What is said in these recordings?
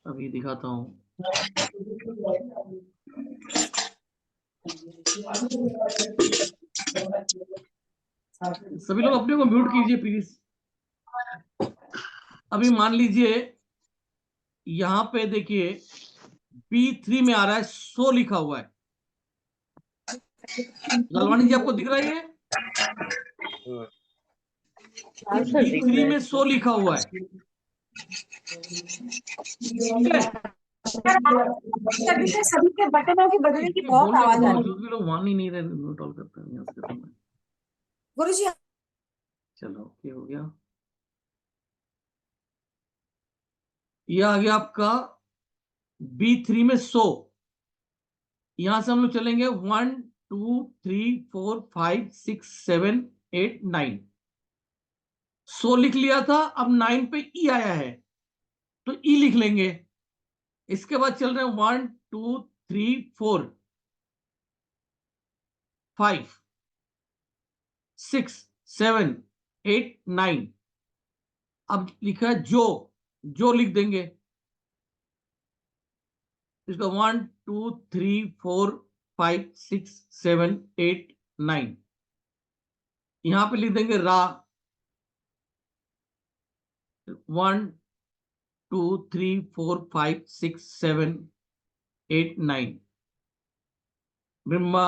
अभी दिखाता हूँ। सभी लोग अपने को म्यूट कीजिए प्लीज। अभी मान लीजिए यहां पे देखिए B3 में आ रहा है 100 लिखा हुआ है। लालवानी जी आपको दिख रहा है ये? B3 में 100 लिखा हुआ है। ठीक है, सभी के बटनों की बदलने की बहुत आवाज आ रही है। लोग मान ही नहीं रहे, म्यूट ऑल करते हैं। गुरुजी चलो ओके हो गया। ये आ गया आपका B3 में 100। यहां से हम लोग चलेंगे 1 2 3 4 5 6 7 8 9। 100 लिख लिया था, अब 9 पे ई आया है तो ई लिख लेंगे। इसके बाद चल रहे हैं 1 2 3 4 5 6 7 8 9। अब लिखा है जो लिख देंगे। इसका 1 2 3 4 5 6 7 8 9। यहां पे लिख देंगे रा। 1 2 3 4 5 6 7 8 9। ब्रह्मा।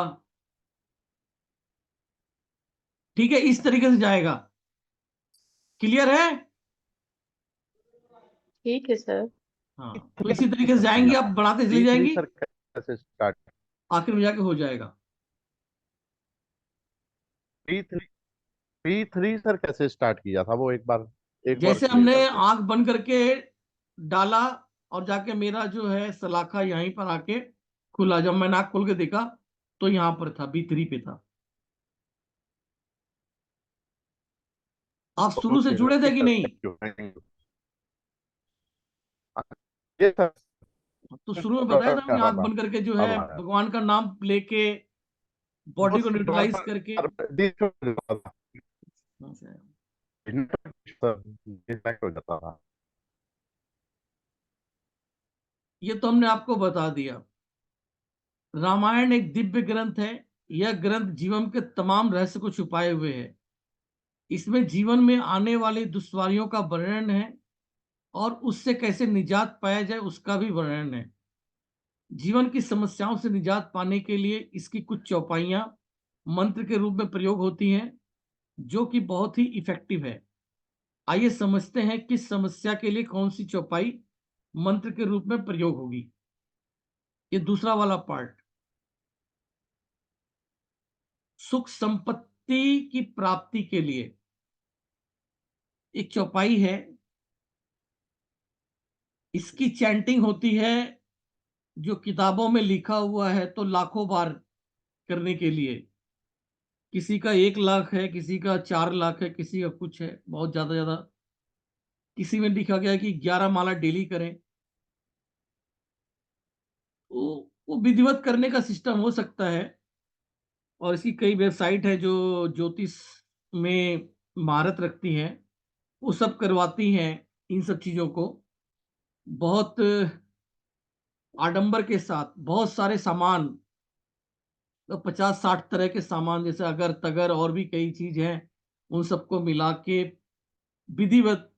ठीक है, इस तरीके से जाएगा। क्लियर है? ठीक है सर। हाँ, तो इसी तरीके से जाएंगी, आप बढ़ाते चली जाएंगी, सर कैसे स्टार्ट? आखिर में जाके हो जाएगा। P3 सर कैसे स्टार्ट किया था वो एक बार जैसे क्लियर हमने कर दो। आंख बंद करके डाला और जाके मेरा जो है सलाखा यहीं पर आके खुला। जब मैंने आंख खोल के देखा तो यहां पर था, B3 पे था। आप शुरू से जुड़े थे कि नहीं? ये सर तो शुरू में बताया था हमने, आंख बंद करके जो अब है आया। भगवान का नाम लेके बॉडी को न्यूट्रलाइज करके। हो जाता था। ये तो हमने आपको बता दिया। रामायण एक दिव्य ग्रंथ है। यह ग्रंथ जीवन के तमाम रहस्य को छुपाए हुए है। इसमें जीवन में आने वाली दुश्वारियों का वर्णन है और उससे कैसे निजात पाया जाए उसका भी वर्णन है। जीवन की समस्याओं से निजात पाने के लिए इसकी कुछ चौपाइयां मंत्र के रूप में प्रयोग होती हैं जो कि बहुत ही इफेक्टिव है। आइए समझते हैं किस समस्या के लिए कौन सी चौपाई मंत्र के रूप में प्रयोग होगी। ये दूसरा वाला पार्ट। सुख संपत्ति की प्राप्ति के लिए एक चौपाई है। इसकी चैंटिंग होती है जो किताबों में लिखा हुआ है तो लाखों बार करने के लिए। किसी का 1 लाख है, किसी का 4 लाख है, किसी का कुछ है, बहुत ज्यादा। किसी में लिखा गया है कि 11 माला डेली करें। वो विधिवत करने का सिस्टम हो सकता है। और इसकी कई वेबसाइट है जो ज्योतिष में महारत रखती हैं, वो सब करवाती हैं इन सब चीजों को बहुत आडंबर के साथ। बहुत सारे सामान, तो 50-60 तरह के सामान, जैसे अगर तगर और भी कई चीज हैं, उन सबको मिला के विधिवत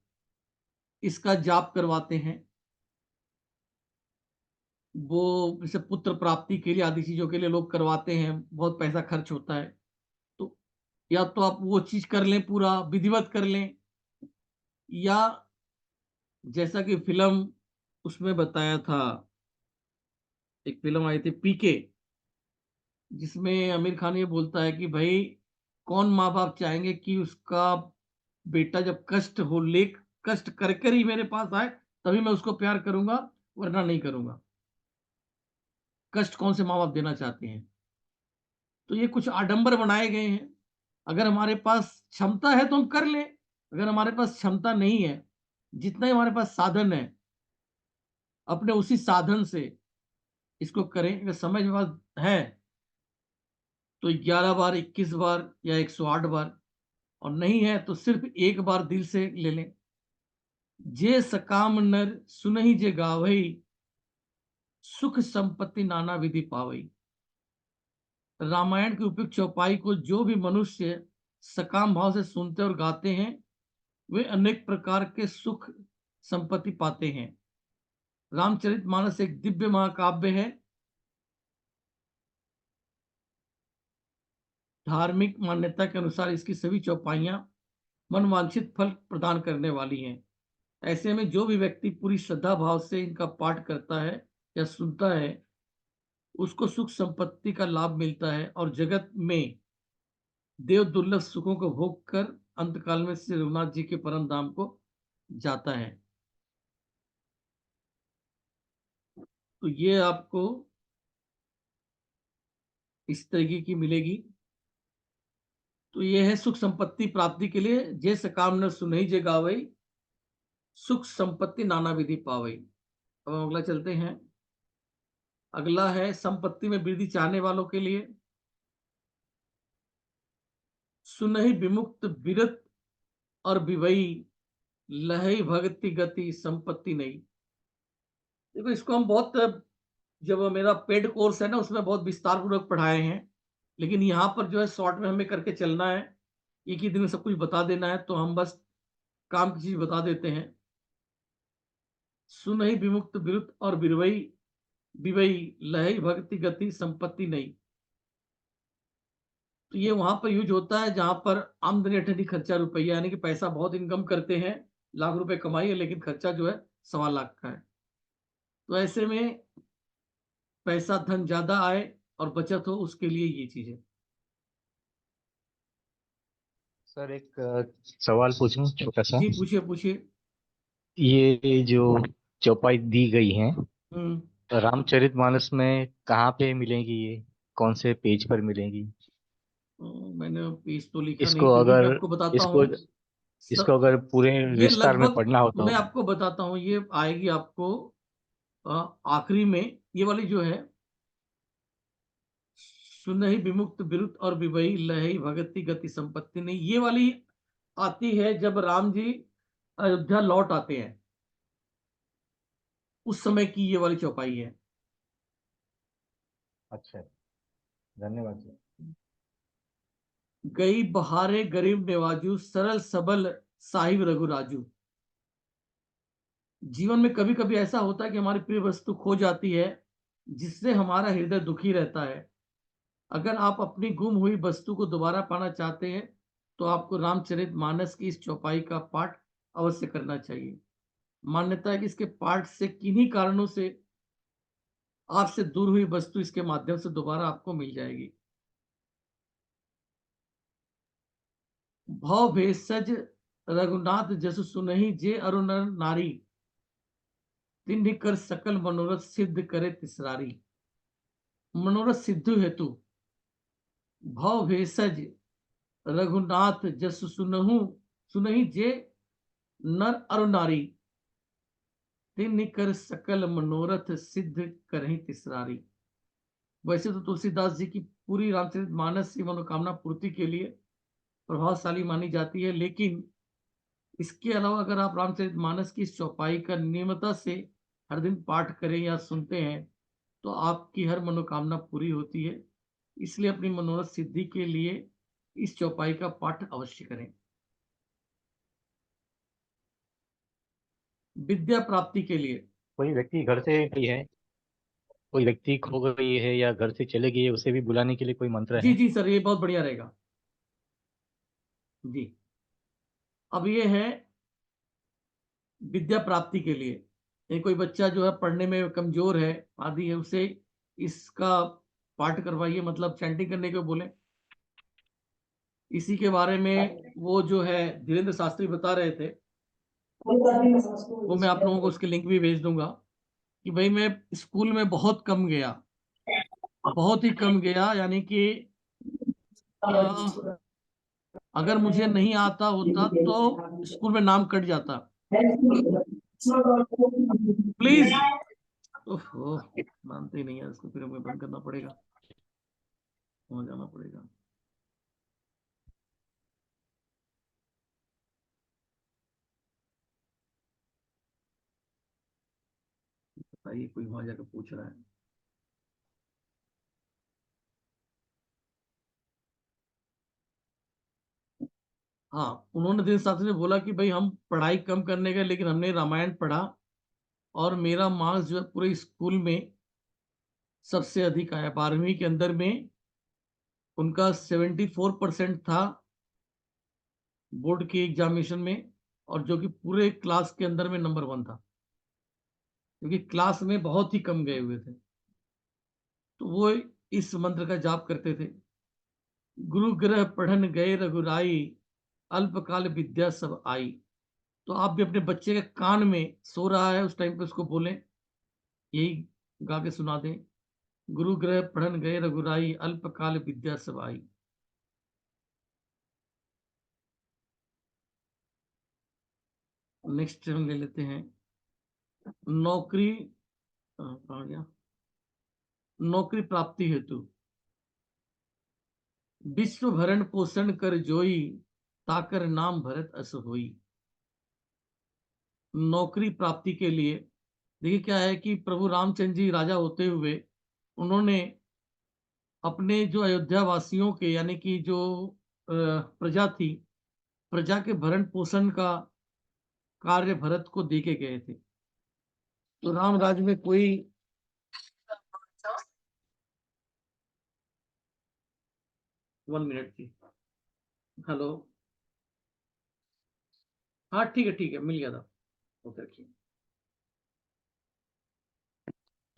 इसका जाप करवाते हैं। वो जैसे पुत्र प्राप्ति के लिए आदि चीजों के लिए लोग करवाते हैं, बहुत पैसा खर्च होता है। तो या तो आप वो चीज कर लें, पूरा विधिवत कर लें, या जैसा कि फिल्म उसमें बताया था, एक फिल्म आई थी पीके, जिसमें आमिर खान ये बोलता है कि भाई कौन माँ बाप चाहेंगे कि उसका बेटा जब कष्ट हो ले, कष्ट कर कर ही मेरे पास आए तभी मैं उसको प्यार करूंगा, वरना नहीं करूंगा। कष्ट कौन से माँ बाप देना चाहते हैं? तो ये कुछ आडंबर बनाए गए हैं। अगर हमारे पास क्षमता है तो हम कर लें, अगर हमारे पास क्षमता नहीं है, जितना ही हमारे पास साधन है, अपने उसी साधन से इसको करें। अगर समझ में बात है तो 11 बार, 21 बार या 108 बार, और नहीं है तो सिर्फ एक बार दिल से ले लें। जे सकाम नर सुनहि जे गावई, सुख संपत्ति नाना विधि पावई। रामायण की उपयुक्त चौपाई को जो भी मनुष्य सकाम भाव से सुनते और गाते हैं वे अनेक प्रकार के सुख संपत्ति पाते हैं। रामचरितमानस एक दिव्य महाकाव्य है। धार्मिक मान्यता के अनुसार इसकी सभी चौपाइयां मनवांछित फल प्रदान करने वाली हैं। ऐसे में जो भी व्यक्ति पूरी श्रद्धा भाव से इनका पाठ करता है या सुनता है उसको सुख संपत्ति का लाभ मिलता है और जगत में देव दुर्लभ सुखों को भोग कर अंतकाल में श्री रघुनाथ जी के परम धाम को जाता है। तो ये आपको इस तरीके की मिलेगी। तो ये है सुख संपत्ति प्राप्ति के लिए जैसे काम न सुनहि जे गावई, सुख संपत्ति नाना विधि पावई। अब हम अगला चलते हैं। अगला है संपत्ति में वृद्धि चाहने वालों के लिए। सुनहि विमुक्त विरत और विवई, लहई भक्ति गति संपत्ति नहीं। देखो इसको हम बहुत, जब मेरा पेड कोर्स है ना उसमें बहुत विस्तार पूर्वक पढ़ाए हैं, लेकिन यहाँ पर जो है शॉर्ट में हमें करके चलना है, एक ही दिन में सब कुछ बता देना है, तो हम बस काम की चीज बता देते हैं। सुनहि विमुक्त विरुत और बिरवई, विवई लहई भक्ति गति संपत्ति नहीं। तो ये वहां पर यूज होता है जहां पर आमदनी अठनी खर्चा रुपया, यानी कि पैसा बहुत इनकम करते हैं, लाख रुपए कमाई है लेकिन खर्चा जो है 1.25 लाख का है। तो ऐसे में पैसा धन ज्यादा आए और बचत हो, उसके लिए ये चीज है। सर एक सवाल पूछूं छोटा सा। जी पूछिए पूछिए। ये जो चौपाई दी गई है रामचरितमानस में कहाँ पे मिलेंगी, ये कौन से पेज पर मिलेंगी? मैंने पेज तो लिखा नहीं, इसको फिर भी मैं अगर आपको बताता इसको हूँ। इसको अगर पूरे ये विस्तार में लगभग, पढ़ना हो तो? मैं आपको बताता हूँ, ये आएगी आपको आखिरी में। ये वाली जो है सुनहि विमुक्त विरुत और विवई लहई भगति गति संपत्ति नहीं, ये वाली आती है जब राम जी अयोध्या लौट आते हैं, उस समय की ये वाली चौपाई है। अच्छा, धन्यवाद सर। गई बहारे गरीब नवाजू, सरल सबल साहिब रघुराजू। जीवन में कभी कभी ऐसा होता है कि हमारी प्रिय वस्तु खो जाती है, जिससे हमारा हृदय दुखी रहता है। अगर आप अपनी गुम हुई वस्तु को दोबारा पाना चाहते हैं तो आपको रामचरितमानस की इस चौपाई का पाठ अवश्य करना चाहिए। मान्यता है कि इसके पाठ से किन्हीं कारणों से आपसे दूर हुई वस्तु इसके माध्यम से दोबारा आपको मिल जाएगी। भव भेषज रघुनाथ जसु सुनहि जे अरु नर नारी, तिन्हि कर सकल मनोरथ सिद्ध करे तिसरारी। मनोरथ सिद्धि हेतु भव भेषज रघुनाथ जसु सुनहु सुनहि जे नर अरु नारी, तिन्हि कर सकल मनोरथ सिद्ध करहि तिसरारी। वैसे तो तुलसीदास जी की पूरी रामचरितमानस की मनोकामना पूर्ति के लिए प्रभावशाली मानी जाती है, लेकिन इसके अलावा अगर आप रामचरितमानस की इस चौपाई का नियमितता से हर दिन पाठ करें या सुनते हैं तो आपकी हर मनोकामना पूरी होती है। इसलिए अपनी मनोरथ सिद्धि के लिए इस चौपाई का पाठ अवश्य करें। विद्या प्राप्ति के लिए कोई व्यक्ति घर से गई है, कोई व्यक्ति खो गई है या घर से चले गई है, उसे भी बुलाने के लिए कोई मंत्र जी है? जी सर, ये बहुत बढ़िया रहेगा जी। अब ये है विद्या प्राप्ति के लिए। ये कोई बच्चा जो है पढ़ने में कमजोर है आदि है, उसे इसका पाठ करवाइए, मतलब चैंटिंग करने को बोले। इसी के बारे में वो जो है धीरेन्द्र शास्त्री बता रहे थे, वो मैं आप लोगों को उसके लिंक भी भेज दूंगा कि भाई मैं स्कूल में बहुत कम गया, बहुत ही कम गया, यानी कि अगर मुझे नहीं आता होता तो स्कूल में नाम कट जाता। प्लीज, ओहो मानते ही नहीं है, इसको फिर हमें बंद करना पड़ेगा। वहां जाना पड़ेगा। बताइए, कोई वहां जाकर पूछ रहा है। हाँ, उन्होंने दिन शास्त्री ने बोला कि भाई हम पढ़ाई कम करने का, लेकिन हमने रामायण पढ़ा और मेरा मार्क्स जो है पूरे स्कूल में सबसे अधिक आया। 12वीं के अंदर में उनका 74% था बोर्ड के एग्जामिनेशन में, और जो कि पूरे क्लास के अंदर में नंबर 1 था, क्योंकि क्लास में बहुत ही कम गए हुए थे। तो वो इस मंत्र का जाप करते थे। गुरु ग्रह पढ़न गए रघुराई, अल्पकाल विद्या सब आई। तो आप भी अपने बच्चे के कान में सो रहा है उस टाइम पे उसको बोलें, यही गा के सुना दें, गुरु ग्रह पढ़न गए रघुराई, अल्पकाल विद्या सब आई। नेक्स्ट हम ले लेते हैं नौकरी, कहाँ गया, नौकरी प्राप्ति हेतु। विश्व भरण पोषण कर जोई, ताकर नाम भरत अस होई। नौकरी प्राप्ति के लिए देखिए क्या है कि प्रभु रामचंद्र जी राजा होते हुए उन्होंने अपने जो अयोध्या वासियों के, यानी कि जो प्रजा थी, प्रजा के भरण पोषण का कार्य भरत को दे के गए थे। तो राम राज्य में कोई 1 मिनट थी। हेलो, हाँ ठीक है, मिल गया था। ओके, रखिए।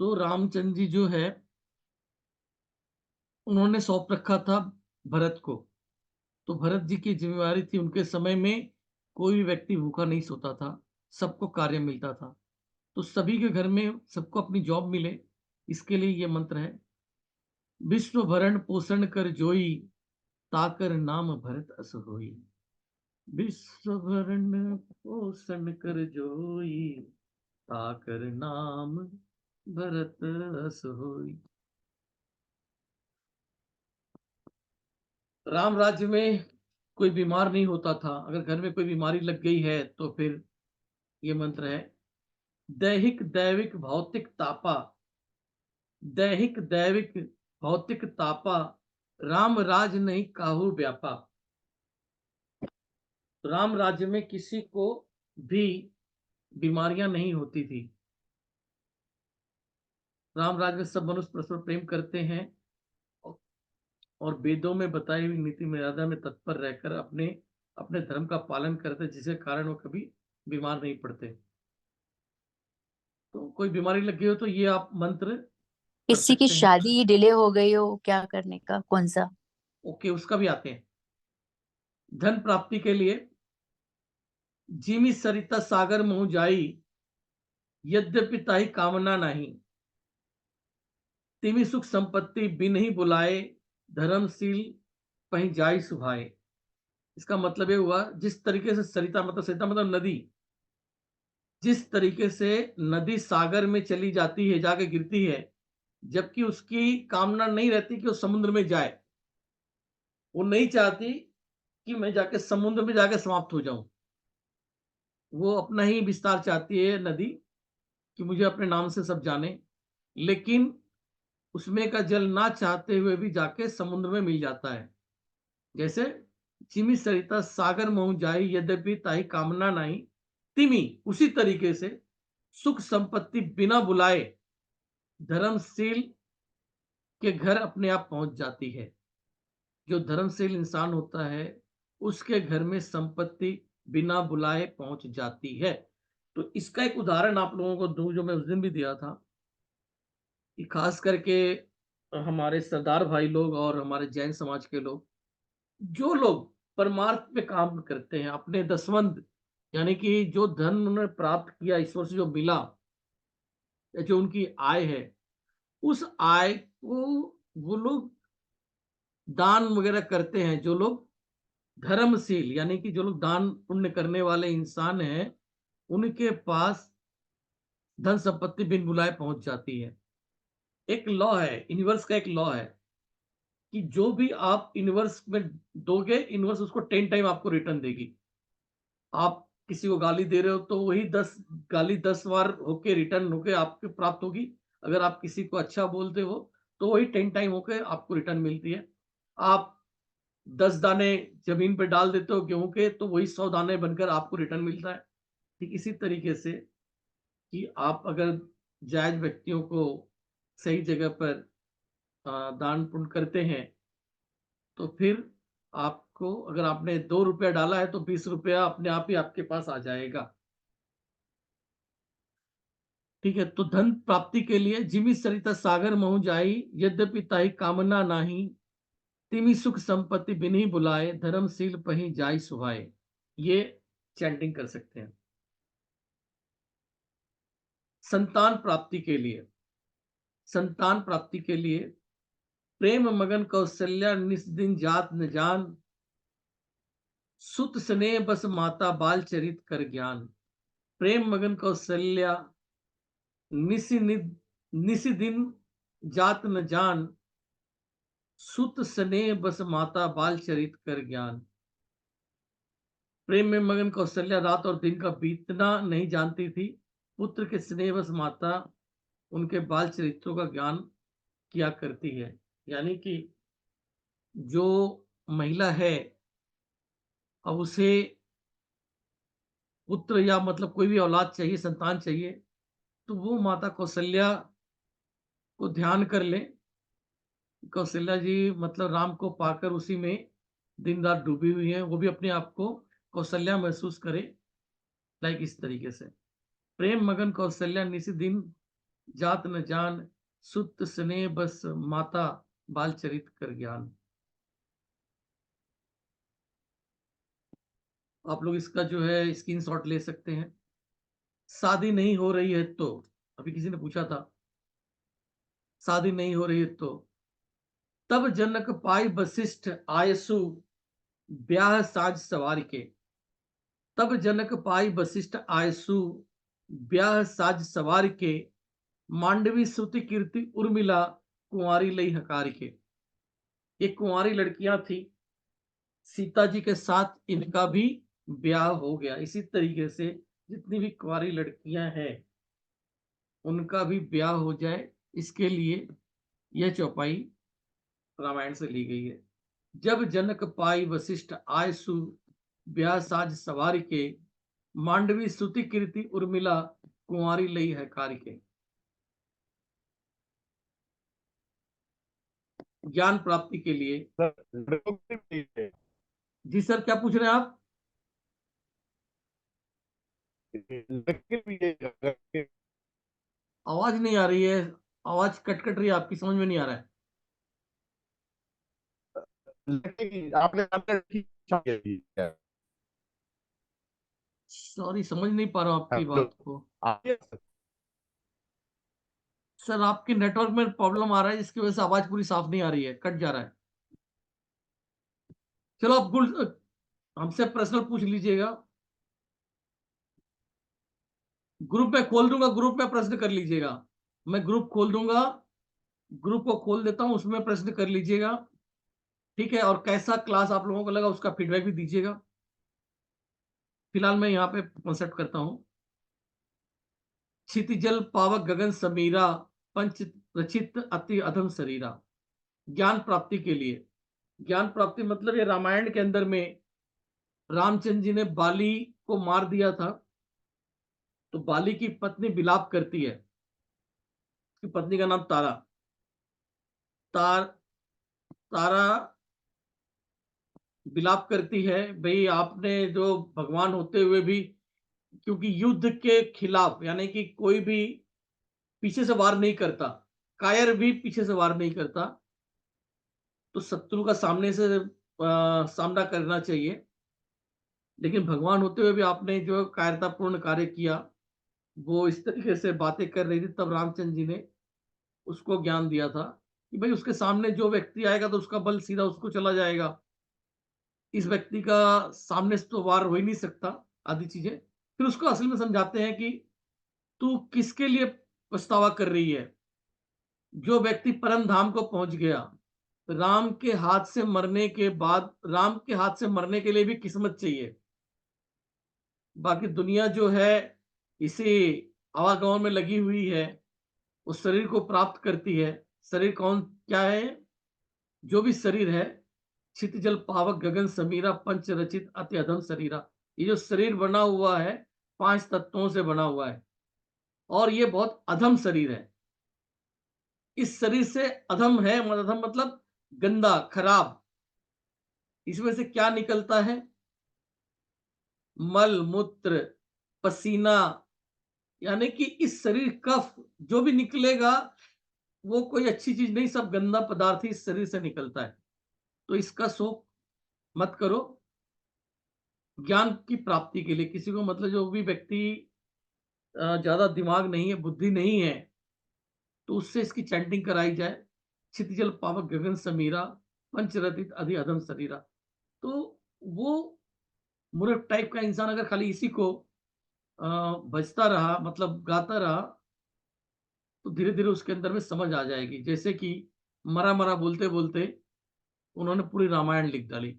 तो रामचंद्र जी जो है उन्होंने सौंप रखा था भरत को। तो भरत जी की जिम्मेवारी थी, उनके समय में कोई भी व्यक्ति भूखा नहीं सोता था, सबको कार्य मिलता था। तो सभी के घर में सबको अपनी जॉब मिले, इसके लिए ये मंत्र है, विश्व भरण पोषण कर जोई, ताकर नाम भरत अस होई। विश्व भरण पोषण कर जोई, ताकर नाम भरत अस होई। राम राज्य में कोई बीमार नहीं होता था। अगर घर में कोई बीमारी लग गई है तो फिर ये मंत्र है, दैहिक दैविक भौतिक तापा, दैहिक दैविक भौतिक तापा, राम राज नहीं काहू व्यापा। राम राज्य में किसी को भी बीमारियां नहीं होती थी। राम राज्य में सब मनुष्य परस्पर प्रेम करते हैं और वेदों में बताई हुई नीति मर्यादा में तत्पर रहकर अपने अपने धर्म का पालन करते, जिसके कारण वो कभी बीमार नहीं पड़ते। तो कोई बीमारी लग गई हो तो ये आप मंत्र कर किसी की सकते हैं। शादी डिले हो गई हो, क्या करने का, कौन सा? ओके, उसका भी आते हैं। धन प्राप्ति के लिए, जिमी सरिता सागर महु जाई, यद्यपि ताही कामना नहीं, तिमी सुख संपत्ति बिन ही बुलाए, धर्मशील पही जाई सुभाए। इसका मतलब ये हुआ, जिस तरीके से सरिता मतलब नदी, जिस तरीके से नदी सागर में चली जाती है, जाके गिरती है, जबकि उसकी कामना नहीं रहती कि वो समुद्र में जाए, वो नहीं चाहती कि मैं जाके समुद्र में जाके समाप्त हो जाऊं, वो अपना ही विस्तार चाहती है नदी, कि मुझे अपने नाम से सब जाने, लेकिन उसमें का जल ना चाहते हुए भी जाके समुद्र में मिल जाता है। जैसे चिमी सरिता सागर महु जाई, यद्यपि ताही कामना नहीं, तिमी, उसी तरीके से सुख संपत्ति बिना बुलाए धर्मशील के घर अपने आप पहुंच जाती है। जो धर्मशील इंसान होता है उसके घर में संपत्ति बिना बुलाए पहुंच जाती है। तो इसका एक उदाहरण आप लोगों को दूं, जो मैं उस दिन भी दिया था, कि खास करके हमारे सरदार भाई लोग और हमारे जैन समाज के लोग, जो लोग परमार्थ पे काम करते हैं, अपने दसवंध, यानी कि जो धन उन्होंने प्राप्त किया ईश्वर से, जो मिला, या जो उनकी आय है, उस आय को वो लोग दान वगैरह करते हैं। जो लोग धर्मशील, यानी कि जो लोग दान पुण्य करने वाले इंसान हैं, उनके पास धन संपत्ति बिन बुलाए पहुंच जाती है। एक लॉ है, यूनिवर्स का एक लॉ है, कि जो भी आप इनवर्स में दोगे, इनवर्स उसको 10 टाइम आपको रिटर्न देगी। आप किसी को गाली दे रहे हो तो वही 10 गाली 10 बार होके रिटर्न होके आपको प्राप्त होगी। अगर आप किसी को अच्छा बोलते हो तो वही 10 टाइम होके आपको रिटर्न मिलती है। आप 10 दाने जमीन पे डाल देते हो गेहूं के तो वही 100 दाने बनकर आपको रिटर्न मिलता है। ठीक इसी तरीके से कि आप अगर जायज व्यक्तियों को सही जगह पर दान पुण्य करते हैं तो फिर आपको, अगर आपने 2 रुपया डाला है तो 20 रुपया अपने आप ही आपके पास आ जाएगा। ठीक है, तो धन प्राप्ति के लिए जिमि सरिता सागर महु जाई, यद्यपि ताही कामना नाही, तिमि सुख संपत्ति बिन्ही बुलाए, धर्मशील पही जाई सुहाए। ये चैंटिंग कर सकते हैं। संतान प्राप्ति के लिए, संतान प्राप्ति के लिए प्रेम मगन कौशल्या निस दिन जात न जान, सुत स्नेह बस माता बाल चरित कर ज्ञान। प्रेम मगन कौशल्या निसी दिन जात न जान, सुत स्नेह बस माता बाल चरित कर ज्ञान। प्रेम में मगन कौशल्या रात और दिन का बीतना नहीं जानती थी। पुत्र के स्नेह बस माता उनके बाल चरित्रों का ज्ञान किया करती है। यानी कि जो महिला है, अब उसे पुत्र या मतलब कोई भी औलाद चाहिए, संतान चाहिए, तो वो माता कौशल्या को ध्यान कर ले। कौशल्या जी मतलब राम को पाकर उसी में दिन रात डूबी हुई है, वो भी अपने आप को कौशल्या महसूस करे। लाइक इस तरीके से प्रेम मगन कौशल्या निसी दिन जात न जान, सुत स्नेह बस माता बाल चरित कर ज्ञान। आप लोग इसका जो है स्क्रीनशॉट ले सकते हैं। शादी नहीं हो रही है तो, अभी किसी ने पूछा था शादी नहीं हो रही है तो, तब जनक पाई वशिष्ठ आयसु, ब्याह साज सवार के। तब जनक पाई वशिष्ठ आयसु, ब्याह साज सवार के, मांडवी श्रुति कीर्ति उर्मिला, कुंवारी लई हकार के। ये कुंवारी लड़कियां थी, सीता जी के साथ इनका भी ब्याह हो गया। इसी तरीके से जितनी भी कुंवारी लड़कियां हैं उनका भी ब्याह हो जाए, इसके लिए यह चौपाई रामायण से ली गई है। जब जनक पाई वशिष्ठ आयसु, ब्याह साज सवार के, मांडवी श्रुति कीर्ति उर्मिला, कुंवारी लई है के। ज्ञान प्राप्ति के लिए, सर लड़कों के लिए जी सर क्या पूछ रहे हैं आप? लड़के भी ये लड़के आवाज नहीं आ रही है, आवाज कट कट रही है आपकी, समझ में नहीं आ रहा है। आपने लड़की की है। सॉरी समझ नहीं पा रहा हूँ आपकी हेलो, बात को। आगे सर आपके नेटवर्क में प्रॉब्लम आ रहा है जिसकी वजह से आवाज पूरी साफ नहीं आ रही है, कट जा रहा है। चलो आप हमसे प्रश्न पूछ लीजिएगा, ग्रुप में खोल दूंगा, ग्रुप में प्रश्न कर लीजिएगा। मैं ग्रुप खोल दूंगा, ग्रुप को खोल देता हूं, उसमें प्रश्न कर लीजिएगा। ठीक है, और कैसा क्लास आप लोगों को लगा उसका फीडबैक भी दीजिएगा। फिलहाल मैं यहाँ पे कॉन्सेप्ट करता हूं। क्षितिजल पावक गगन समीरा, पंच रचित अति अधम शरीरा। ज्ञान प्राप्ति के लिए, ज्ञान प्राप्ति मतलब ये रामायण के अंदर में रामचंद्र जी ने बाली को मार दिया था, तो बाली की पत्नी विलाप करती है। उसकी पत्नी का नाम तारा। तार तारा विलाप करती है, भाई आपने जो भगवान होते हुए भी, क्योंकि युद्ध के खिलाफ, यानी कि कोई भी पीछे से वार नहीं करता, कायर भी पीछे से वार नहीं करता, तो शत्रु का सामने से सामना करना चाहिए। लेकिन भगवान होते हुए भी आपने जो कायरतापूर्ण कार्य किया, वो इस तरीके से बातें कर रही थी, तब रामचंद्र जी ने उसको ज्ञान दिया था कि भाई उसके सामने जो व्यक्ति आएगा तो उसका बल सीधा उसको चला जाएगा, इस व्यक्ति का सामने से तो वार हो ही नहीं सकता, आदि चीजें। फिर उसको असल में समझाते हैं कि तू किसके लिए पछतावा कर रही है। जो व्यक्ति परम धाम को पहुंच गया, राम के हाथ से मरने के बाद, राम के हाथ से मरने के लिए भी किस्मत चाहिए। बाकी दुनिया जो है इसी आवागमन में लगी हुई है, उस शरीर को प्राप्त करती है। शरीर कौन क्या है? जो भी शरीर है, छित जल पावक गगन समीरा पंच रचित अति अधम शरीरा। ये जो शरीर बना हुआ है 5 तत्वों से बना हुआ है और ये बहुत अधम शरीर है। इस शरीर से अधम है, अधम मतलब गंदा, खराब। इसमें से क्या निकलता है? मल, मूत्र, पसीना, यानी कि इस शरीर कफ जो भी निकलेगा वो कोई अच्छी चीज नहीं, सब गंदा पदार्थ ही इस शरीर से निकलता है। तो इसका शोक मत करो। ज्ञान की प्राप्ति के लिए किसी को, मतलब जो भी व्यक्ति ज्यादा दिमाग नहीं है, बुद्धि नहीं है, तो उससे इसकी चैंटिंग कराई जाए। क्षितिजल पावक गगन समीरा पंचरथित अधि अधम शरीरा। तो वो मूर्ख टाइप का इंसान अगर खाली इसी को बजता रहा, मतलब गाता रहा, तो धीरे धीरे उसके अंदर में समझ आ जाएगी। जैसे कि मरा मरा बोलते बोलते उन्होंने पूरी रामायण लिख डाली।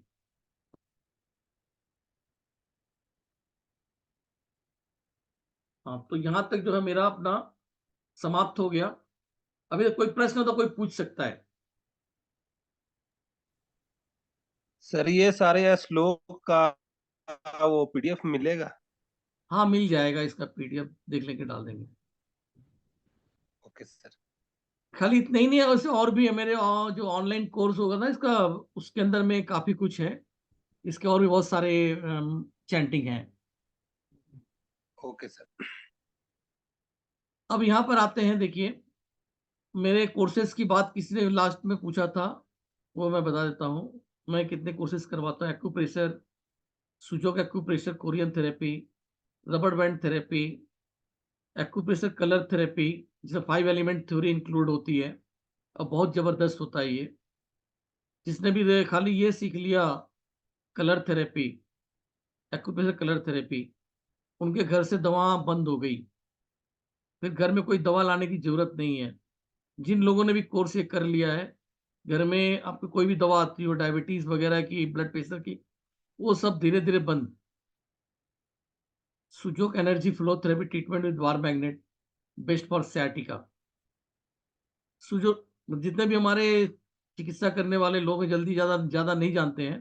हाँ, तो यहां तक जो है मेरा अपना समाप्त हो गया। अभी कोई प्रश्न हो तो कोई पूछ सकता है। सर ये सारे श्लोक का वो पीडीएफ मिलेगा? हाँ, मिल जाएगा, इसका पीडीएफ देख लेके डाल देंगे। Okay sir. खाली इतना ही नहीं है, वैसे और भी है मेरे जो ऑनलाइन कोर्स होगा ना इसका, उसके अंदर में काफी कुछ है। इसके और भी बहुत सारे चैंटिंग हैं। Okay sir. अब यहाँ पर आते हैं, देखिए मेरे कोर्सेज की बात किसी ने लास्ट में पूछा था, वो मैं बता देता हूँ। मैं कितने कोर्सेज करवाता हूँ। Acupressure, Sujok acupressure, Korean therapy, rubber band therapy, acupressure colour therapy, जिसमें 5 एलिमेंट थ्योरी इंक्लूड होती है और बहुत जबरदस्त होता है ये। जिसने भी खाली ये सीख लिया colour therapy, acupressure colour therapy, उनके घर से दवा बंद हो गई। फिर घर में कोई दवा लाने की जरूरत नहीं है। जिन लोगों ने भी कोर्स ये कर लिया है, घर में आपको कोई भी दवा आती हो, डायबिटीज वगैरह की, ब्लड प्रेशर की, वो सब धीरे धीरे बंद। Sujok energy flow therapy treatment with bar magnet, best for सciatica। सुजोक, जितने भी हमारे चिकित्सा करने वाले लोग हैं, जल्दी ज्यादा ज्यादा नहीं जानते हैं,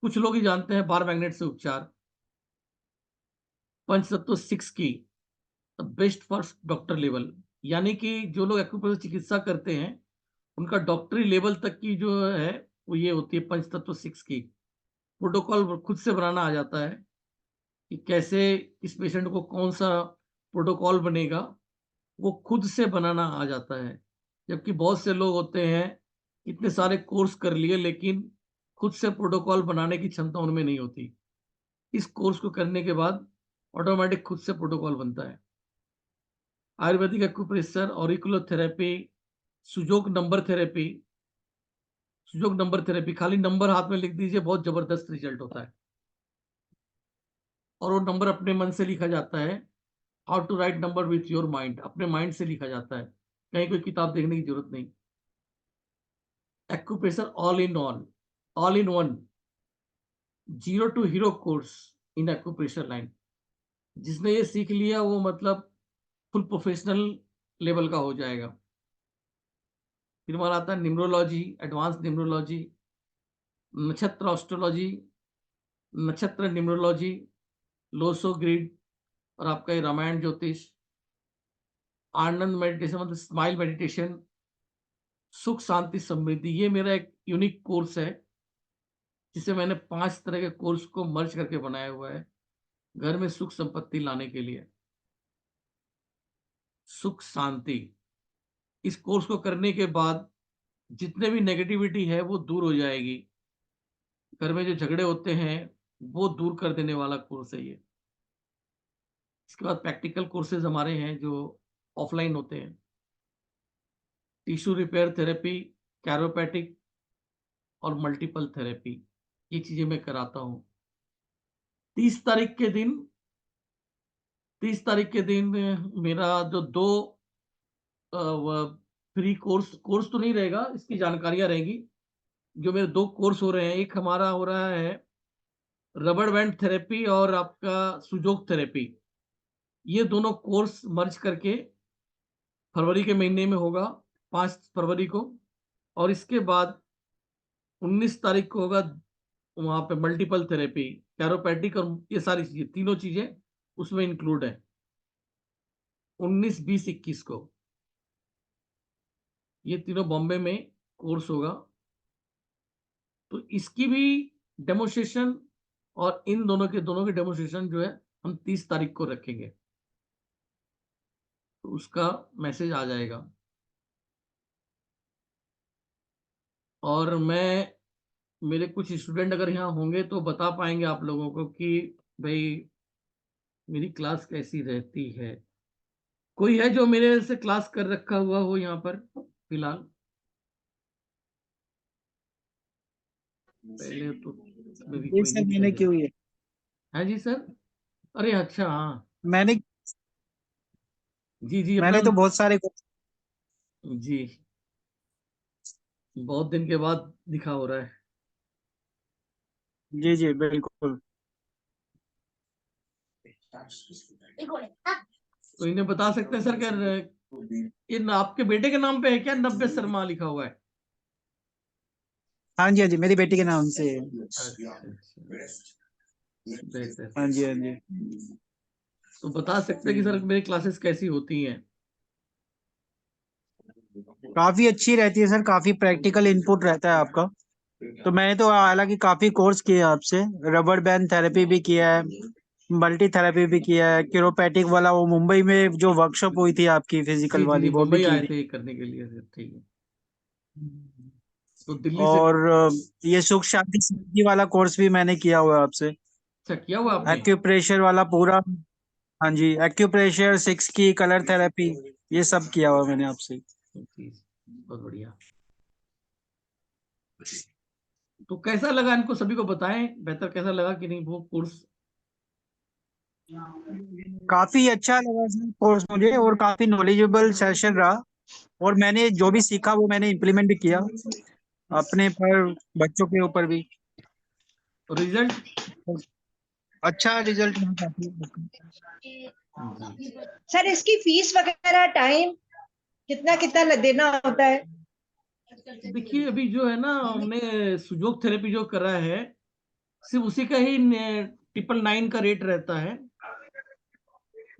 कुछ लोग ही जानते हैं बार मैग्नेट से उपचार। पंचतत्व 6 की बेस्ट फॉर डॉक्टर लेवल, यानी कि जो लोग एक्यूप्रेशर चिकित्सा करते हैं उनका डॉक्टरी लेवल तक की जो है वो ये होती है पंचतत्व 6 की। प्रोटोकॉल खुद से बनाना आ जाता है कि कैसे इस पेशेंट को कौन सा प्रोटोकॉल बनेगा, वो खुद से बनाना आ जाता है। जबकि बहुत से लोग होते हैं इतने सारे कोर्स कर लिए लेकिन खुद से प्रोटोकॉल बनाने की क्षमता उनमें नहीं होती। इस कोर्स को करने के बाद ऑटोमेटिक खुद से प्रोटोकॉल बनता है। Ayurvedic acupressure, auricular therapy, Sujok number therapy. Sujok number therapy खाली नंबर हाथ में लिख दीजिए, बहुत जबरदस्त रिजल्ट होता है। और वो नंबर अपने मन से लिखा जाता है। How to write number with your mind, अपने माइंड से लिखा जाता है, कहीं कोई किताब देखने की जरूरत नहीं। Acupressure all in one, 0 to hero course in acupressure line. जिसने ये सीख लिया वो मतलब फुल प्रोफेशनल लेवल का हो जाएगा। फिर हमारा आता है न्यूमरोलॉजी, एडवांस न्यूमरोलॉजी, नक्षत्र एस्ट्रोलॉजी, नक्षत्र न्यूमरोलॉजी, लोसो ग्रिड, और आपका ये रामायण ज्योतिष, आनंद मेडिटेशन मतलब स्माइल मेडिटेशन, सुख शांति समृद्धि। ये मेरा एक यूनिक कोर्स है जिसे मैंने 5 तरह के कोर्स को मर्ज करके बनाया हुआ है घर में सुख संपत्ति लाने के लिए। सुख शांति, इस कोर्स को करने के बाद जितने भी नेगेटिविटी है वो दूर हो जाएगी। घर में जो झगड़े होते हैं वो दूर कर देने वाला कोर्स है ये। इसके बाद प्रैक्टिकल कोर्सेज हमारे हैं जो ऑफलाइन होते हैं। टिश्यू रिपेयर थेरेपी, कैरोपैटिक और मल्टीपल थेरेपी, ये चीजें मैं कराता हूँ। 30 तारीख के दिन 30 तारीख के दिन मेरा जो 2 फ्री कोर्स तो नहीं रहेगा, इसकी जानकारियां रहेगी। जो मेरे 2 कोर्स हो रहे हैं, एक हमारा हो रहा है रबर बैंड थेरेपी और आपका सुजोग थेरेपी। ये दोनों कोर्स मर्ज करके फरवरी के महीने में होगा, 5 फरवरी को। और इसके बाद 19 तारीख को होगा वहाँ पे मल्टीपल थेरेपी, कैरोपैटिक और ये सारी चीजें, तीनों चीजें उसमें इंक्लूड है। 19, 20, 21 को ये तीनों बॉम्बे में कोर्स होगा। तो इसकी भी डेमोन्स्ट्रेशन और इन दोनों के डेमोन्स्ट्रेशन जो है हम 30 तारीख को रखेंगे, तो उसका मैसेज आ जाएगा। और मेरे कुछ स्टूडेंट अगर यहाँ होंगे तो बता पाएंगे आप लोगों को कि भाई मेरी क्लास कैसी रहती है। कोई है जो मेरे से क्लास कर रखा हुआ हो यहाँ पर फिलहाल? पहले तो मेरी जी कोई सर, नहीं मैंने दिखाई क्यों ये है जी सर। अरे अच्छा, हाँ मैंने जी जी, अपना मैंने तो बहुत सारे जी, बहुत दिन के बाद दिखा हो रहा है। जी जी बिल्कुल। तो इन्हें बता सकते हैं सर क्या इन आपके बेटे के नाम पे है क्या 90 शर्मा लिखा हुआ है? हाँ जी हाँ जी, मेरी बेटी के नाम से है। अच्छा बेहतर। हाँ जी हाँ जी। तो बता सकते हैं कि सर मेरी क्लासेस कैसी होती हैं? काफी अच्छी रहती है सर, काफी प्रैक्टिकल इनपुट रहता है आपका। तो मैंने तो हालांकि काफी कोर्स किए हैं आपसे, रबर बैंड थेरेपी भी किया है, मल्टी थेरेपी भी किया है, क्यूरोपैटिक वाला वो मुंबई में जो वर्कशॉप हुई थी आपकी फिजिकल जी जी वाली जी, वो भी मुंबई की आए थी। थे करने के लिए सर, ठीक है। तो दिल्ली से और ये सुख शांति समाधि वाला कोर्स भी मैंने किया हुआ है आपसे, अच्छा किया हुआ आपने? एक्यूप्रेशर वाला पूरा। हाँ जी, एक्यूप्रेशर, 6 की कलर थेरेपी, ये सब किया हुआ मैंने आपसे। जी, बहुत बढ़िया। तो कैसा लगा, इनको सभी को बताएं बेहतर, कैसा लगा कि नहीं वो कोर्स? काफी अच्छा लगा सर कोर्स मुझे, और काफी नॉलेजेबल सेशन रहा। और मैंने जो भी सीखा वो मैंने इम्प्लीमेंट भी किया अपने पर, बच्चों के ऊपर भी। रिजल्ट? अच्छा रिजल्ट रहा काफी। जी सर इसकी फीस वगैरह टाइम कितना कितना देना होता है? देखिए, अभी जो है ना हमने सुजोग थेरेपी जो कर रहा है, सिर्फ उसी का ही 999 का रेट रहता है,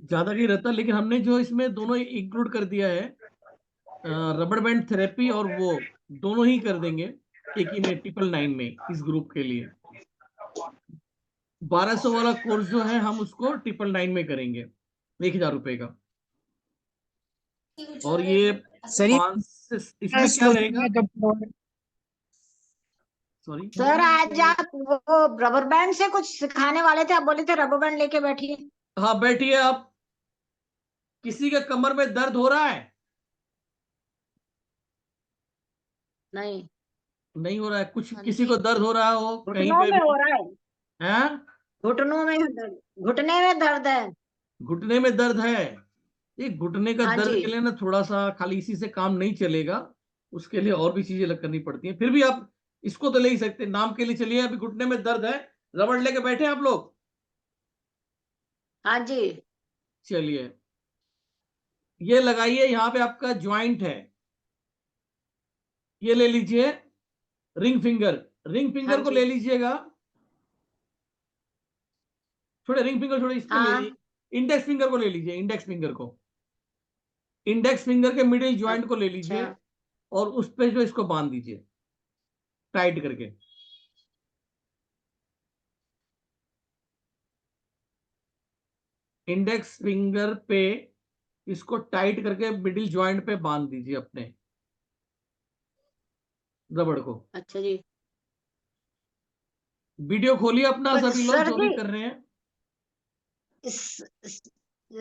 ज्यादा नहीं रहता। लेकिन हमने जो इसमें दोनों इंक्लूड कर दिया है, रबड़ बैंड थेरेपी और वो दोनों ही कर देंगे एक ही में 999 में इस ग्रुप के लिए। 1200 वाला कोर्स जो है हम उसको 999 में करेंगे, 1000 रुपए का। और ये सर ये 5 से इसमें क्या रहेगा? सॉरी सर आज आप वो रबर बैंड से कुछ सिखाने वाले थे, आप बोले थे रबर बैंड लेके बैठिए। हाँ बैठिए आप। किसी के कमर में दर्द हो रहा है? नहीं। नहीं हो रहा है कुछ? हाँ किसी जी। को दर्द हो रहा हो कहीं घुटनों पे में भी? हो रहा है, हैं? घुटनों में घुटने में दर्द है। घुटने में दर्द है? ये घुटने का हाँ दर्द जी। के लिए ना थोड़ा सा खाली इसी से काम नहीं चलेगा, उसके लिए और भी चीजें अलग करनी पड़ती हैं। फिर भी आप इसको तो ले ही सकते हैं नाम के लिए। चलिए, अभी घुटने में दर्द है, रबड़ लेके बैठे आप लोग। हाँ जी। चलिए, ये लगाइए, यहाँ पे आपका ज्वाइंट है, ये ले लीजिए रिंग फिंगर। रिंग हाँ फिंगर को जी। ले लीजिएगा, थोड़े रिंग फिंगर, थोड़े इस पे ले हाँ। लीजिए। इंडेक्स फिंगर को ले लीजिए, इंडेक्स फिंगर को, इंडेक्स फिंगर के मिडिल ज्वाइंट को ले लीजिए अच्छा। और उस पे जो इसको बांध दीजिए टाइट करके। इंडेक्स फिंगर पे इसको टाइट करके मिडिल ज्वाइंट पे बांध दीजिए अपने रबड़ को। अच्छा जी। वीडियो खोलिए अपना पर सभी लोग सर जो भी जी, कर रहे हैं।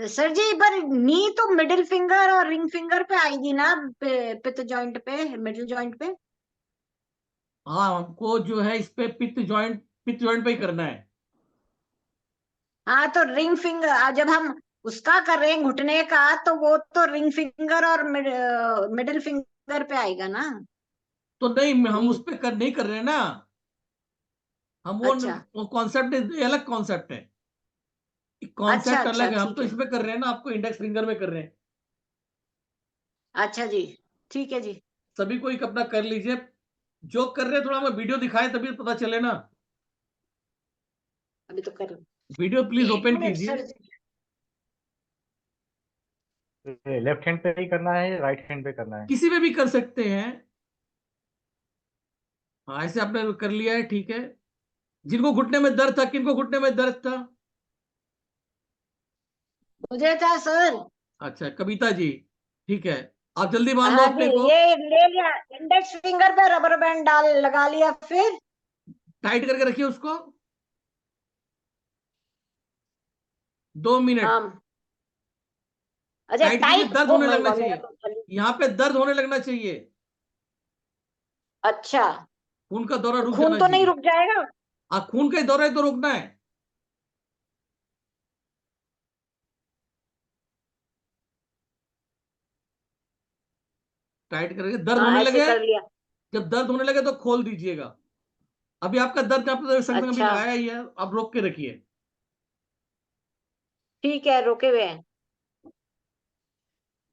सर जी पर नी तो मिडिल फिंगर और रिंग फिंगर पे आएगी ना, पित जॉइंट पे, मिडिल जॉइंट पे। हाँ, हमको जो है इस पे पित्त जॉइंट पे ही करना है। हाँ तो रिंग फिंगर जब हम उसका कर रहे हैं घुटने का, तो वो तो रिंग फिंगर और मिडिल फिंगर पे आएगा ना। तो नहीं, हम नी। उस पे नहीं कर रहे हैं ना। हम अच्छा वो कॉन्सेप्ट अलग कॉन्सेप्ट है, अच्छा कॉन्सेप्ट अच्छा, अलग है। हम ठीक तो है। इसमें कर रहे हैं ना, आपको इंडेक्स फिंगर में कर रहे हैं। अच्छा जी, ठीक है जी। सभी को एक अपना कर लीजिए, जो कर रहे हैं थोड़ा हमें वीडियो दिखाए तभी पता चले ना। अभी तो कर वीडियो प्लीज एक ओपन मिनट कीजिए। सर जी। लेफ्ट हैंड पे ही करना है, राइट हैंड पे करना है? किसी में भी कर सकते हैं। हाँ, ऐसे आपने कर लिया है, ठीक है। जिनको घुटने में दर्द था, किनको घुटने में दर्द था? मुझे था सर। अच्छा, कविता जी, ठीक है। आप जल्दी मान लो हाँ जी, अपने को। ये ले लिया। इंडेक्स फिंगर पे रबर बैंड डाल लगा लिया, फिर टाइट करके रखिए उसको 2 मिनट। हाँ। अच्छा, टाइट कीजिए, टाइट। दर्द ओ होने माय लगना गॉड, मेरा चाहिए। तो चल। यहाँ पे दर्द होने लगना चाहिए। अच्छा, खून का दौरा तो रुक खून जाना तो नहीं चाहिए। रुक जाएगा? खून का ही दौरा है तो रुकना है। टाइट करके दर्द हाँ, होने ऐसे लगे। कर लिया। जब दर्द होने लगे तो खोल दीजिएगा। अभी आपका दर्द आप तो संग अभी अच्छा, लगाया ही है, आप रोक के रखिए। ठीक है, रुके हुए हैं।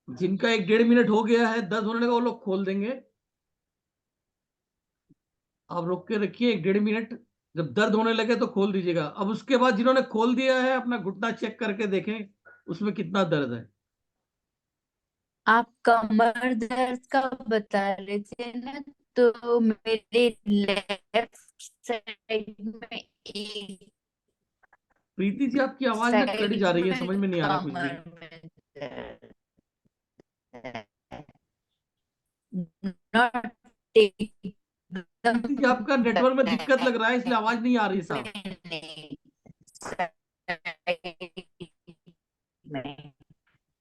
जिनका 1-1.5 मिनट हो गया है, दर्द होने लगा, वो लोग खोल देंगे। आप रोक के रखिए 1-1.5 मिनट। जब दर्द होने लगे तो खोल दीजिएगा। अब उसके बाद जिन्होंने खोल दिया है, अपना घुटना चेक करके देखें उसमें कितना दर्द है। आप कमर दर्द का बता रहे थे ना, तो मेरे लेफ्ट साइड में एक प्रीति जी, आपकी आवाज ना कट साइड जा रही है, में समझ में नहीं आ रहा कुछ भी। कमर में दर्द है। नॉट एकदम प्रीति जी, आपका नेटवर्क में दिक्कत लग रहा है, इसलिए आवाज नहीं आ रही साहब। नहीं, साइड में,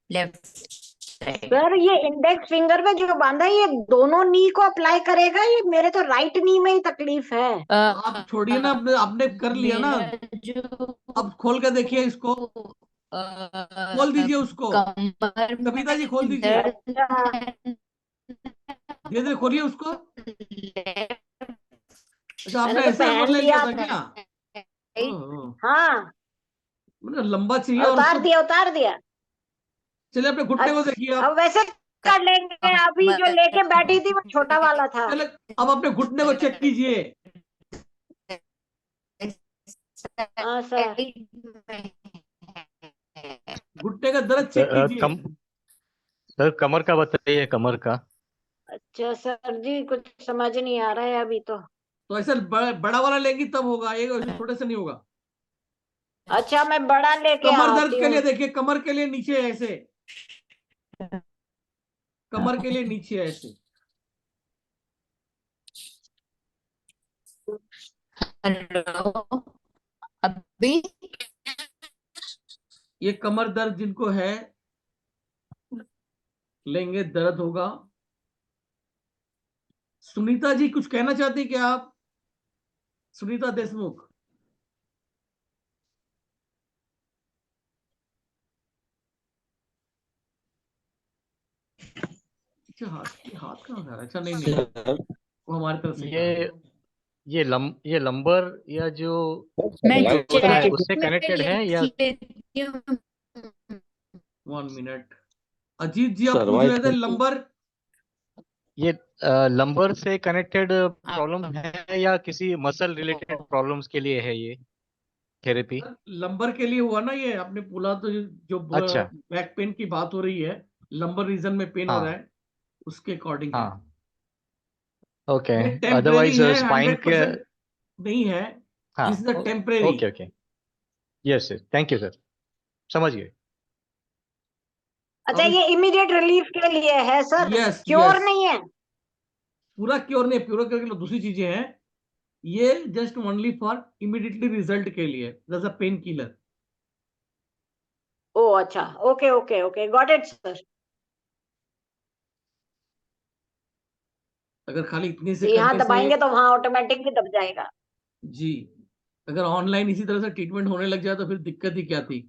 लेफ्ट साइड। सर, ये इंडेक्स फिंगर में जो बांधा है, ये दोनों नी को अप्लाई करेगा? ये मेरे तो राइट नी में ही तकलीफ है। आप छोड़िए ना, आपने कर लिया ना। मेरा जो अब खोल के देखिए इसको। खोल दीजिए उसको। कमर कविता जी, खोल में दीजिए। दर्द है, धीरे धीरे खोलिए उसको। लेफ्ट अच्छा, मैंने आपने तो ऐसा पहन एयरलाइन किया लिया था था। क्या? साइड। ओह, हाँ, मतलब लंबा चाहिए और उतार उसको। दिया, उतार दिया। चलिए, अपने घुटने को देखिए अच्छा, आप। अब वैसे कर लेंगे। अभी जो कमर लेके बैठी थी वो छोटा वाला था। चले, अब अपने घुटने को चेक कीजिए। हाँ सर। साइड में है। घुटने का दर्द चेक कीजिए। सर कमर का बताइए, कमर का। अच्छा सर जी, कुछ समझ नहीं आ रहा है अभी तो। तो ऐसा बड़ा वाला लेंगी तब होगा, ये ऐसे छोटे से नहीं होगा। अच्छा, मैं बड़ा लेके कमर दर्द आती के लिए हूँ। देखिए, कमर के लिए नीचे ऐसे। कमर के लिए नीचे ऐसे। हेलो, अभी ये कमर दर्द जिनको है, लेंगे दर्द होगा। सुनीता जी, कुछ कहना चाहती क्या आप? सुनीता देशमुख। अच्छा, हाथ हाथ कहाँ जा रहा है? अच्छा, नहीं नहीं, वो हमारी तरफ से कहा। ये ये लंबर या जो मैं जो होता है चेक उससे में कनेक्टेड है लिख या? लेती हूँ। 1 मिनट। अजीत जी, आप पूछ रहे थे सर्वाइकल। लंबर। ये लंबर से कनेक्टेड प्रॉब्लम आप है या किसी मसल रिलेटेड प्रॉब्लम्स के लिए है ये थेरेपी? लंबर के लिए हुआ ना ये, आपने बोला तो जो अच्छा। बैक पेन की बात हो रही है, लंबर रीजन में पेन हो रहा हाँ है, उसके अकॉर्डिंग है। हाँ, ओके। ये टेम्परेरी अदरवाइज है, स्पाइन के। 100% नहीं है। हाँ, this is a temporary. Okay okay. Yes sir, thank you sir, समझ गए। अच्छा, अब ये इमीडिएट रिलीफ के लिए है सर, यस क्योर यस, नहीं है? पूरा क्योर नहीं, प्योर करके दूसरी चीजें हैं। ये just only for immediately result के लिए, जैसा पेन किलर। ओ अच्छा, okay okay okay, got it sir. अगर खाली इतने से यहाँ करने से, दबाएंगे तो वहां ऑटोमेटिक भी दब जाएगा। जी, अगर ऑनलाइन इसी तरह से ट्रीटमेंट होने लग जाए तो फिर दिक्कत ही क्या थी।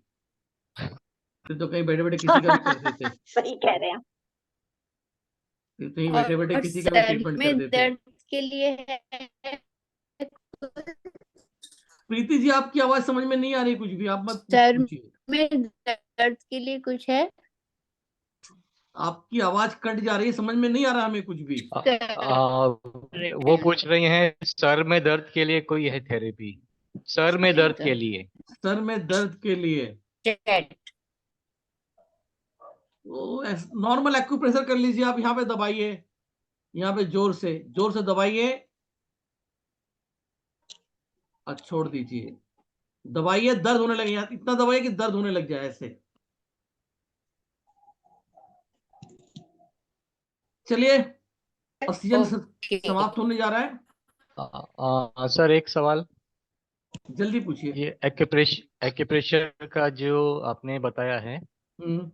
फिर तो कहीं बैठे बैठे किसी का भी कर देते, सही कह रहे हैं। फिर तो कहीं बैठे बैठे और किसी का भी सर ट्रीटमेंट कर में देते। दर्द के लिए है प्रीति जी, आपकी आवाज समझ में नहीं आ रही कुछ भी, आप मत कुछ सर पूछिए। में दर्द के लिए कुछ है? आपकी आवाज कट जा रही है, समझ में नहीं आ रहा हमें कुछ भी। वो पूछ रही हैं सर में दर्द के लिए कोई है थेरेपी, सर में दर्द के लिए। सर में दर्द के लिए Jet. नॉर्मल एक्यूप्रेशर कर लीजिए आप, यहाँ पे दबाइए, यहाँ पे जोर से दबाइए और छोड़ दीजिए, दबाइए, दर्द होने लगे, यहाँ इतना दबाइए कि दर्द होने लग जाए ऐसे। चलिए, ऑक्सीजन Okay. समाप्त होने जा रहा है, सर एक सवाल, जल्दी पूछिए। ये एक्यूप्रेशर का जो आपने बताया है हम्म,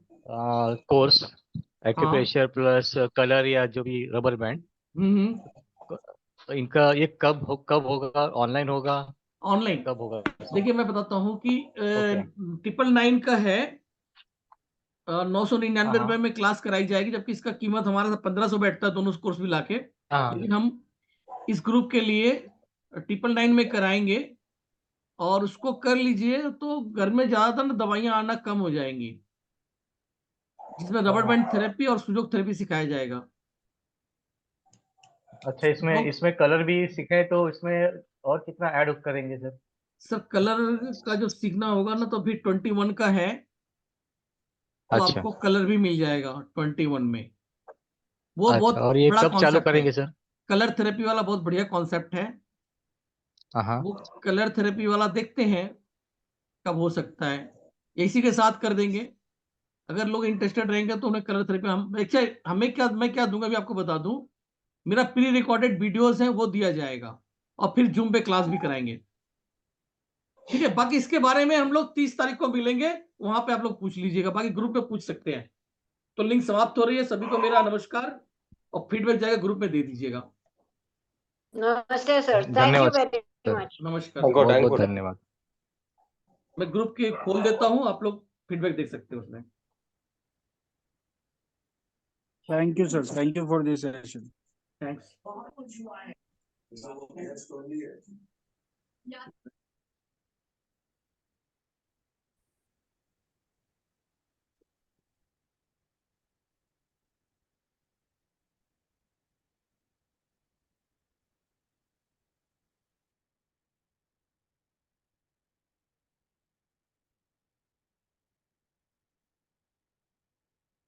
कोर्स, हाँ, एक्यूप्रेशर प्लस कलर या जो भी रबर बैंड, इनका ये कब होगा, ऑनलाइन होगा, ऑनलाइन। कब होगा? देखिए मैं बताता हूँ कि ओके। 999 का है, 999 रुपए हाँ में क्लास कराई जाएगी, जबकि इसका कीमत हमारा 1500 बैठता है दोनों कोर्स मिला के। हाँ लेकिन हम इस ग्रुप के लिए 999 में कराएंगे, और उसको कर लीजिए तो घर में ज्यादातर ना दवाइयां आना कम हो जाएंगी, जिसमें रबर हाँ। बैंड थेरेपी और सुजोग थेरेपी सिखाया जाएगा। अच्छा, इसमें तो इसमें कलर भी सीखे तो इसमें और कितना ऐड करेंगे सर? सर कलर का जो सीखना होगा ना, तो अभी 21 का है, तो अच्छा आपको कलर भी मिल जाएगा 21 में। वो अच्छा, बहुत और ये बड़ा कब चालू कॉन्सेप्ट है, करेंगे सर? कलर थेरेपी वाला बहुत बढ़िया कॉन्सेप्ट है। हाँ वो कलर थेरेपी वाला देखते हैं कब हो सकता है, इसी के साथ कर देंगे। अगर लोग इंटरेस्टेड रहेंगे तो उन्हें कलर थेरेपी हम, अच्छा हमें क्या, मैं क्या दूंगा भी आपको बता दूं, मेरा प्री रिकॉर्डेड वीडियोस है वो दिया जाएगा, और फिर जूम पे क्लास भी कराएंगे। ठीक है, बाकी इसके बारे में हम लोग 30 तारीख को मिलेंगे, वहां पे आप लोग पूछ लीजिएगा, बाकी ग्रुप में पूछ सकते हैं। तो लिंक समाप्त हो रही है, सभी को मेरा नमस्कार, और फीडबैक जाएगा ग्रुप में दे दीजिएगा। नमस्ते सर, थैंक यू धन्यवाद वेरी सर, मच। नमस्कार सर। गुड बहुत एंड बहुत गुड। धन्यवाद। मैं ग्रुप के खोल देता हूं, आप लोग फीडबैक देख सकते हो उसमें। Thank you sir, thank you for this session. Thanks.